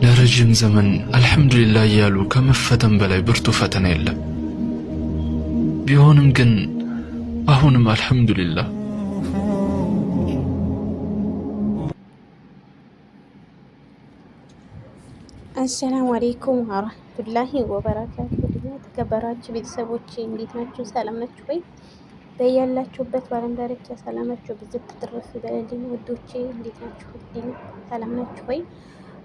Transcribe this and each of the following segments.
ለረጅም ዘመን አልহামዱሊላህ ያሉ ከመፈተን በላይ ብርቱ ፈተና የለም። ቢሆንም ግን አሁንም አልহামዱሊላህ አሰላሙ አለይኩም ወራህመቱላሂ ወበረካቱሁ። ተከበራችሁ ቤተሰቦቼ እንዴት ናችሁ? ሰላም ናችሁ ወይ? በያላችሁበት ባለም ዳርቻ ሰላማችሁ ብዝት ትርፍ ይበልልኝ። ውዶቼ እንዴት ናችሁ? ሰላም ናችሁ ወይ?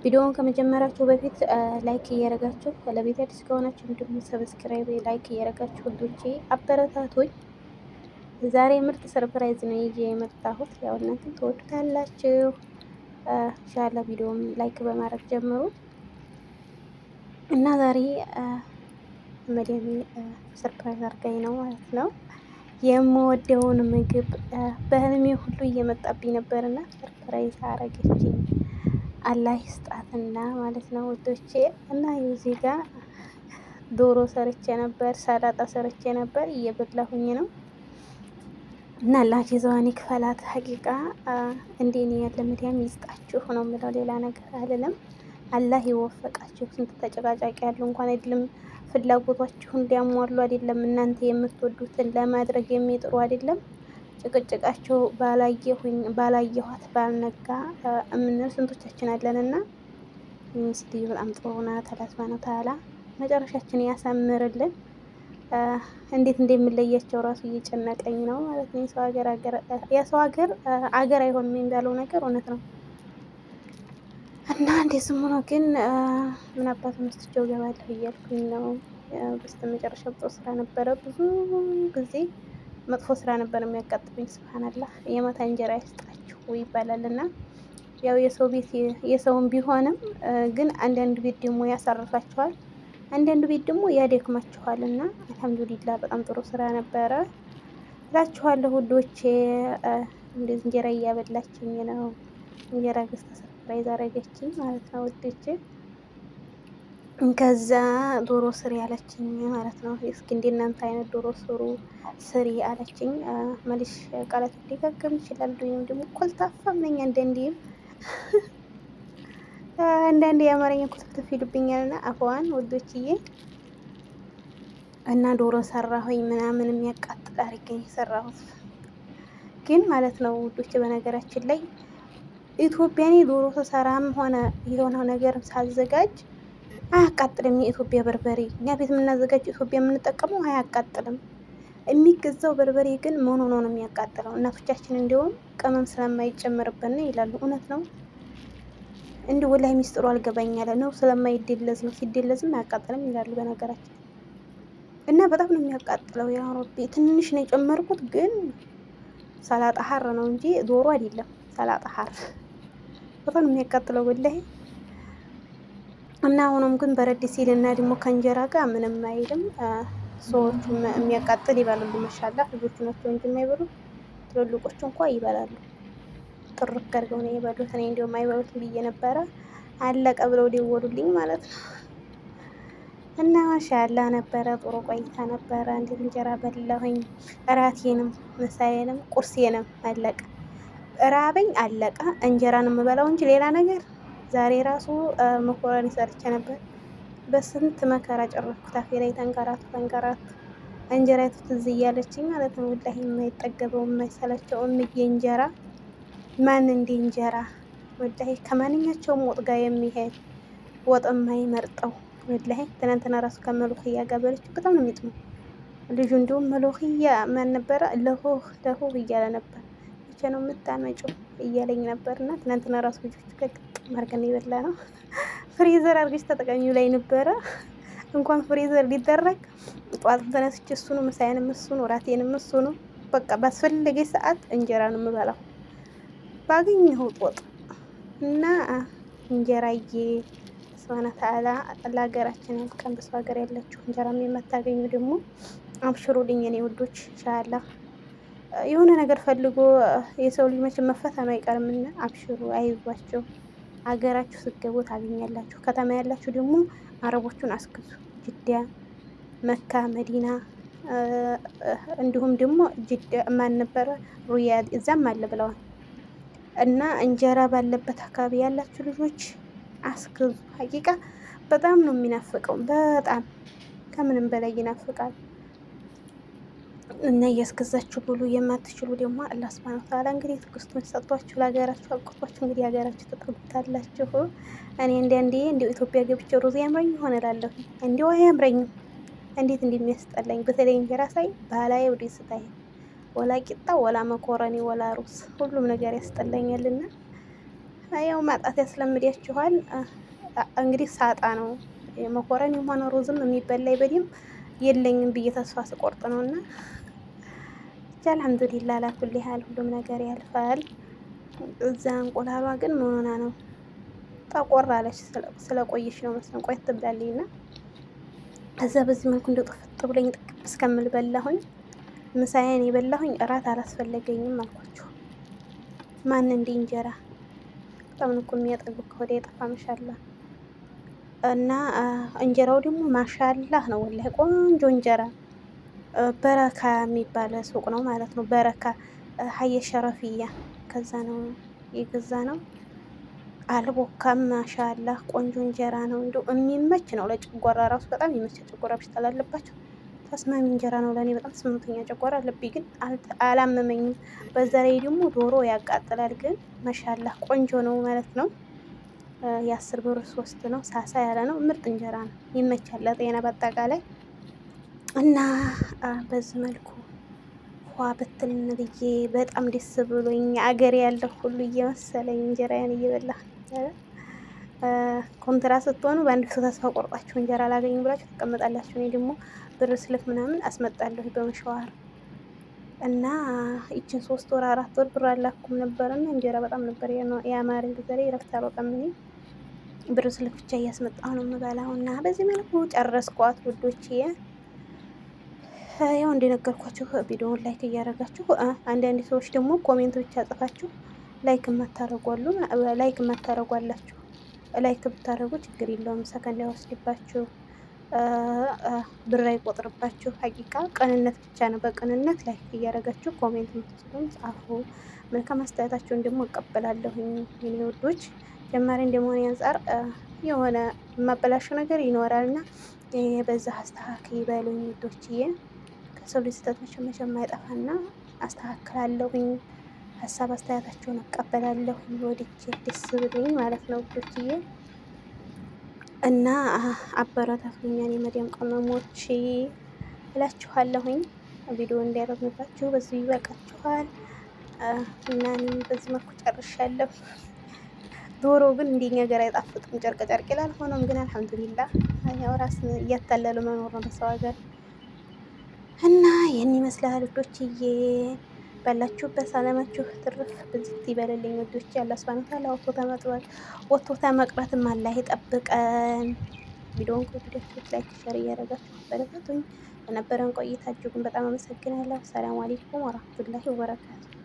ቪዲዮውን ከመጀመራችሁ በፊት ላይክ እያደረጋችሁ ለቤት አዲስ ከሆናችሁ እንዲሁም ሰብስክራይብ ላይክ እያደረጋችሁ ውዶቼ አበረታቶኝ። ዛሬ ምርጥ ሰርፕራይዝ ነው ይዤ የመጣሁት። ያው እናንተም ትወዱታላችሁ። ኢንሻአላህ ቪዲዮውን ላይክ በማድረግ ጀምሩ። እና ዛሬ መዲያሚ ሰርፕራይዝ አድርጋኝ ነው ማለት ነው። የምወደውን ምግብ በህልሜ ሁሉ እየመጣብኝ ነበርና ሰርፕራይዝ አረገችኝ። አላህ ይስጣትና ማለት ነው ውዶቼ። እና እዚህ ጋር ዶሮ ሰርቼ ነበር፣ ሰላጣ ሰርቼ ነበር፣ እየበላሁኝ ነው። እና አላህ ጀዛዋን ይክፈላት። ሀቂቃ እንደኔ ያለ መዲያም ይስጣችሁ ነው የምለው፣ ሌላ ነገር አልልም። አላህ ይወፈቃችሁ። ስንት ተጨቃጫቂ ያለው እንኳን አይደለም ፍላጎታችሁን ሊያሟሉ አይደለም እናንተ የምትወዱትን ለማድረግ የሚጥሩ አይደለም ጭቅጭቃቸው ባላየኋት ባልነጋ እምንል ስንቶቻችን አለንና ሚስት በጣም ጥሩ ናት። አላህ ሱብሃነሁ ወተዓላ መጨረሻችን ያሳምርልን። እንዴት እንደምለያቸው ራሱ እየጨነቀኝ ነው ማለት ነው። የሰው ሀገር አገር አይሆንም የሚባለው ነገር እውነት ነው። እና እንደዚህ ሆኖ ግን ምን አባቱ መስጥቼው ገባለሁ እያልኩኝ ነው። በስተመጨረሻ ጥሩ ስራ ነበረ። ብዙ ጊዜ መጥፎ ስራ ነበር የሚያጋጥመኝ። ሱብሃንአላህ የማታ እንጀራ ያስጣችሁ ይባላልና ያው የሰው ቤት የሰውን ቢሆንም ግን አንዳንድ ቤት ደግሞ ያሳርፋችኋል፣ አንዳንድ ቤት ደግሞ ያደክማችኋልና አልሐምዱሊላህ በጣም ጥሩ ስራ ነበረ እላችኋለሁ ውዶቼ። እንደዚህ እንጀራ እያበላችኝ ነው። እንጀራ ገዝታ ሰርፕራይዝ አረገችኝ ማለት ነው ውዶቼ። ከዛ ዶሮ ስሪ አለችኝ ማለት ነው። እስኪ እንደናንተ አይነት ዶሮ ስሪ አለችኝ። መልሽ ቃላት ሊጋገም ይችላል ወይም ደግሞ ኮልታፋም ነኝ አንዳንዴ የአማርኛ ኩትፍትፍ ይልብኛልና አፈዋን ውዶችዬ። እና ዶሮ ሰራሁኝ ምናምን የሚያቃጥል አድርገኝ የሰራሁት ግን ማለት ነው ውዶች። በነገራችን ላይ ኢትዮጵያኔ ዶሮ ተሰራም ሆነ የሆነ ነገር ሳዘጋጅ አያቃጥልም። የኢትዮጵያ በርበሬ እኛ ቤት የምናዘጋጅ ኢትዮጵያ የምንጠቀመው አያቃጥልም። የሚገዛው በርበሬ ግን ምን ሆኖ ነው የሚያቃጥለው? እናቶቻችን እንዲሁም ቅመም ስለማይጨመርበት ነው ይላሉ። እውነት ነው። እንዲሁ ወላሂ ሚስጥሩ አልገባኝ ያለ ነው። ስለማይደለዝ ነው። ሲደለዝም አያቃጥልም ይላሉ በነገራችን። እና በጣም ነው የሚያቃጥለው። ያ ረቢ ትንሽ ነው የጨመርኩት፣ ግን ሰላጣ ሀር ነው እንጂ ዶሮ አይደለም። ሰላጣ ሀር በጣም ነው የሚያቃጥለው ወላሂ። እና ሆኖም ግን በረድ ሲልና ደግሞ ከእንጀራ ጋር ምንም አይልም። ሰዎቹ የሚያቃጥል ይበላሉ። ማሻአላ ልጆቹ ናቸው እንጂ የማይበሉ ትልልቆቹ እንኳን ይበላሉ። ጥርቅ አድርገው ነው የበሉት። እኔ እንደውም አይበሉትም ብዬ ነበረ። አለቀ ብለው ደወሉልኝ ማለት ነው። እና ማሻአላ ነበረ፣ ጥሩ ቆይታ ነበረ። እንዴት እንጀራ በላሁኝ። እራቴንም ምሳዬንም ቁርሴንም አለቀ። ራበኝ አለቀ። እንጀራን የምበላው እንጂ ሌላ ነገር ዛሬ ራሱ መኮረኒ ሰርቼ ነበር። በስንት መከራ ጨረስኩት። አፌ ላይ ተንከራቱ እንጀራ ትዝ እያለችኝ ማለት ነው። ወላሂ የማይጠገበው የማይሰለቸው እምዬ እንጀራ ማን እንደ እንጀራ ወላሂ ከማንኛቸውም ወጥ ጋር የሚሄድ ወጥ የማይመርጠው ወላሂ። ትናንትና ራሱ ከመሎኽያ ጋር በልቼ በጣም ነው የሚጥመው። ልጁ እንዲሁም መሎኽያ ማን ነበረ ለሆህ እያለ ነበር። መቼ ነው የምታመጪው እያለኝ ነበርና ትናንትና ራሱ ልጆቹ ከግጥም አድርገን የበላ ነው። ፍሪዘር አድርገሽ ተጠቃሚው ላይ ነበረ። እንኳን ፍሪዘር ሊደረግ ጠዋት ተነስቼ እሱ ነው፣ ምሳዬንም እሱ ነው፣ እራቴንም እሱ ነው። በቃ ባስፈለገኝ ሰዓት እንጀራ ነው የምበላው ባገኘሁት ወጥ። እና እንጀራዬ ሱብሃነ ተዓላ ለሀገራችን ያብቃን። በሰው ሀገር ያላችሁ እንጀራም የማታገኙ ደግሞ አብሽሩልኝ የኔ ውዶች። ኢንሻአላህ የሆነ ነገር ፈልጎ የሰው ልጅ መቼም መፈተኑ አይቀርምና አብሽሩ፣ አይዟችሁ። ሀገራችሁ ስትገቡ ታገኛላችሁ። ከተማ ያላችሁ ደግሞ አረቦቹን አስገዙ። ጅዳ፣ መካ፣ መዲና እንዲሁም ደግሞ ጅዳ ማን ነበረ ሪያድ እዛም አለ ብለዋል። እና እንጀራ ባለበት አካባቢ ያላችሁ ልጆች አስክዙ። ሀቂቃ በጣም ነው የሚናፍቀው፣ በጣም ከምንም በላይ ይናፍቃል። እና እያስገዛችሁ ብሉ። የማትችሉ ደግሞ አላህ ሱብሃነሁ ወተዓላ እንግዲህ ትዕግስቱን ሰጥቷችሁ ለሀገራችሁ አብቅቷችሁ እንግዲህ ሀገራችሁ ተጠጉታላችሁ። እኔ እንደ ኢትዮጵያ ገብቼ ሩዝ ያምረኝ ይሆን እላለሁ። እንዲሁ አያምረኝም፣ እንዴት እንደሚያስጠላኝ በተለይ እንጀራ ሳይ ባህላዊ ደስታዬ ወላ ቂጣ ወላ መኮረኒ ወላ ሩዝ ሁሉም ነገር ያስጠላኛልና ያው ማጣት ያስለምዳችኋል። እንግዲህ ሳጣ ነው መኮረኒም ሆነ ሩዝም የሚበላይ በደምብ የለኝም ብዬ ተስፋ ስቆርጥ ነው። እና ብቻ አልሐምዱሊላህ ላኩል ያህል ሁሉም ነገር ያልፋል። እዛ እንቁላሏ ግን ምን ሆና ነው ጠቆር አለች። ስለቆየች ነው መስሎኝ ቆየት ብላለች። እና ከዛ በዚህ መልኩ እንደው ጥፍጥ ብለኝ ጥቅም እስከምል በላሁኝ። ምሳዬን የበላሁኝ እራት አላስፈለገኝም አልኳችሁ። ማን እንዲህ እንጀራ በጣም ነው እኮ የሚያጠግብ ከወደ የጠፋ መሻላ። እና እንጀራው ደግሞ ማሻላህ ነው ወላሂ ቆንጆ እንጀራ። በረካ የሚባል ሱቅ ነው ማለት ነው። በረካ ሀየ ሸረፍያ ከዛ ነው የገዛ ነው። አልቦካም ማሻላህ ቆንጆ እንጀራ ነው። እንደው የሚመች ነው ለጨጓራ ራሱ በጣም የሚመች ጨጓራ በሽታ ላለባቸው ተስማሚ እንጀራ ነው። ለእኔ በጣም ስምንተኛ ጨጓራ አለብኝ ግን አላመመኝም። በዛ ላይ ደግሞ ዶሮ ያቃጥላል ግን ማሻላህ ቆንጆ ነው ማለት ነው። የ10 ብር 3 ነው። ሳሳ ያለ ነው። ምርጥ እንጀራ ነው። ይመቻል ለጤና በአጠቃላይ። እና በዚህ መልኩ ዋ በትን ብዬ በጣም ደስ ብሎኝ አገሬ ያለሁ ሁሉ እየመሰለኝ እንጀራዬን እየበላ ኮንትራ ስትሆኑ በአንድ ሰው ተስፋ ቆርጣችሁ እንጀራ ላገኝ ብላችሁ ትቀመጣላችሁ። እኔ ደግሞ ብር ስልክ ምናምን አስመጣለሁ በመሸዋር እና ይችን 3 ወር 4 ወር ብር አላኩም ነበርና እንጀራ በጣም ነበር ያማረኝ። ጊዜ ላይ ረፍት አልወጣም እኔ ብር ስልክ ብቻ እያስመጣሁ ነው የምበላው። እና በዚህ መልኩ ጨረስኳት ውዶቼ። ያው እንደነገርኳችሁ ቪዲዮውን ላይክ እያደረጋችሁ አንዳንድ ሰዎች ደግሞ ኮሜንት ብቻ ጽፋችሁ ላይክ የማታረጓላችሁ። ላይክ ብታደረጉ ችግር የለውም፣ ሰከንድ አይወስድባችሁ፣ ብር አይቆጥርባችሁ። ሀቂቃ ቅንነት ብቻ ነው። በቅንነት ላይክ እያደረጋችሁ ኮሜንት የምትጽፉም ጻፉ። መልካም አስተያየታችሁን ደግሞ እቀበላለሁኝ የኔ ውዶች። ጀማሪ እንደመሆኔ አንጻር የሆነ የማበላሸው ነገር ይኖራል እና በዛ አስተካክል ይበሉኝ ውዶችዬ። ከሰው ልጅ ስህተት መቼም አይጠፋና አስተካክላለሁኝ። ሀሳብ አስተያየታቸውን እቀበላለሁ ወድጄ ደስ ብሎኝ ማለት ነው ውዶችዬ። እና አበረታቱኝ የኔ መዲያም ቅመሞች እላችኋለሁኝ። ቪዲዮ እንዲያረዝምባችሁ በዚህ ይበቃችኋል። እና እኔም በዚህ መልኩ ጨርሻለሁ። ዶሮ ግን እንደኛ ሀገር አይጣፍጥም፣ ጨርቅ ጨርቅ ይላል። ሆኖም ግን አልሐምዱሊላህ ያው ራስን እያታለሉ መኖር ነው በሰው ሀገር። እና ይህን ይመስላል ውዶችዬ። ባላችሁበት ሰላማችሁ ትርፍ ብዝት ይበልልኝ ውዶች። አላህ ሱብሃነሁ ወተዓላ ወጥቶ ተመቅረትም አላህ ይጠብቀን። ቪዲዮውን ከወደዳችሁት ላይክ፣ ሼር እያደረጋችሁ በረከቱኝ። ለነበረን ቆይታ እጅጉን በጣም አመሰግናለሁ። ሰላም አለይኩም ወራህመቱላሂ ወበረካቱ።